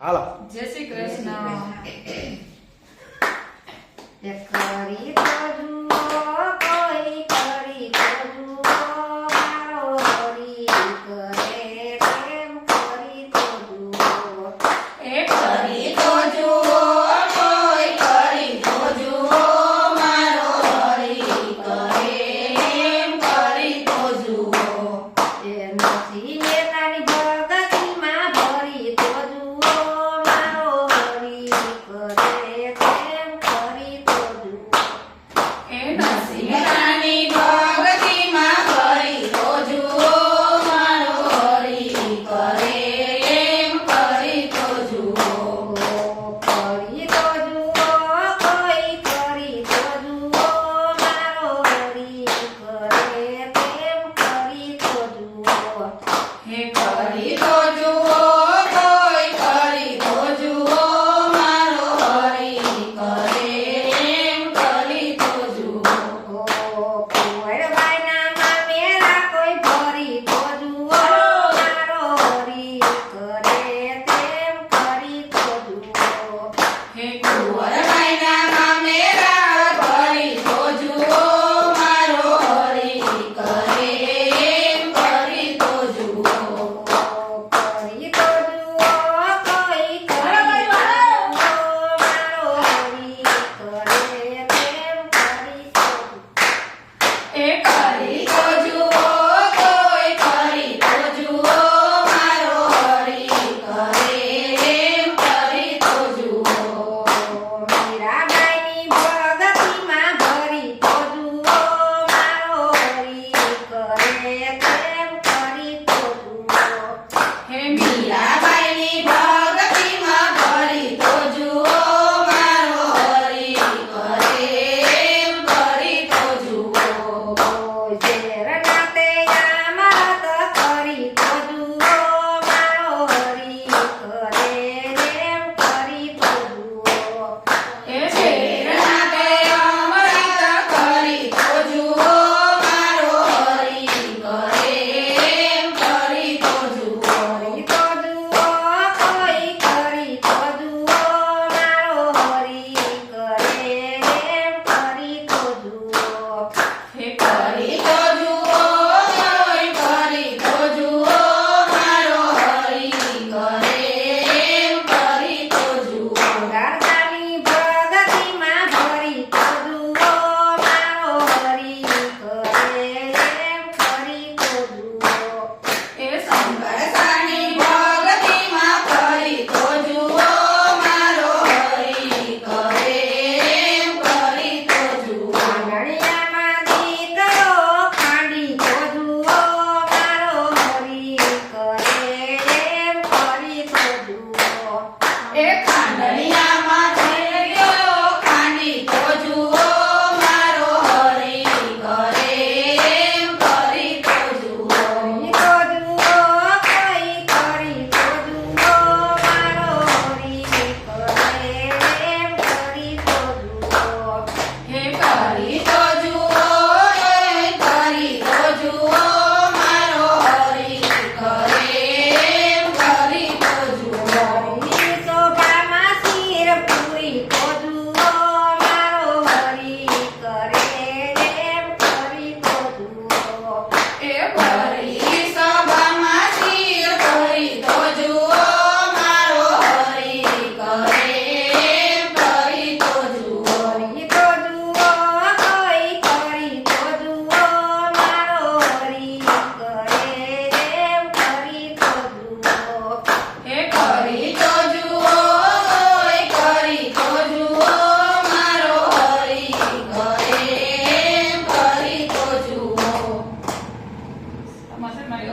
હાલો જય શ્રી કૃષ્ણ. કરી તો જુઓ કોઈ કરી તો જુઓ મારો હરી કરે તેમ કરી તો જુઓ એ કરી તો જુઓ, કોઈ કરી તો જુઓ, મારો હરી કરે એમ કરી તો જુઓ. એ નથી મેતાની ભગતીમાં ભરી તો જુઓ મારો હરી કરે તેમ કરી તો જુઓ એ નસીબદાની ભગતીમાં કરી તો જુઓ, મારો હરી કરે એમ કરી તો જુઓ. કરી તો જુઓ કોઈ કરી તો જુઓ મારો હરી કરે તેમ કરી તો જુઓ હે કરી તો જુઓ, કોઈ કરી તો જુઓ, મારો હરી કરે એમ કરી તો જુઓ. કુંવરબાઈના મામેરા કોઈ ભરી તો જુઓ મારો હરી કરે તેમ કરી તો જુઓ હે કુંવરબાઈના મામેરા કરી તો જુઓ, મારો હરી કરે એમ કરી તો જુઓ. કરી તો જુઓ કોઈ કરી તો જુઓ મારો હરી કરે તેમ કરી તો જુઓ એ કરી તો જુઓ, કોઈ કરી તો જુઓ, મારો હરી કરે એમ કરી તો જુઓ. મીરાબાઈની ભગતીમાં ભરી તો જુઓ મારો હરી કરે તેમ કરી તો જુઓ હે મીરાબાઈની ભગતીમાં ભરી તો જુઓ, મારો હરી કરે એમ કરી તો જુઓ. શેરનાથે અમૃત કરી તો જુઓ મારો હરી કરે એમ કરી તો જુઓ એ શેરનાથે અમૃત કરી તો જુઓ, મારો હરી કરે એમ કરી તો જુઓ. કરી તો જુઓ કોઈ કરી તો જુઓ મારો હરી કરે એમ કરી તો જુઓ હે કરી તો જુઓ, કોઈ કરી તો જુઓ, મારો હરી કરે એમ કરી તો જુઓ. ગાતાની ભગતીમાં ભરી તો જુઓ મારો હરી કરે એમ કરી તો જુઓ એ શંકરસાની ભગતીમાં કરી તો જુઓ, મારો હરી કરે એમ કરી તો જુઓ. આંગણિયામાં દીકરો ખાંડી તો જુઓ મારો હરી કરે એમ કરી તો જુઓ એ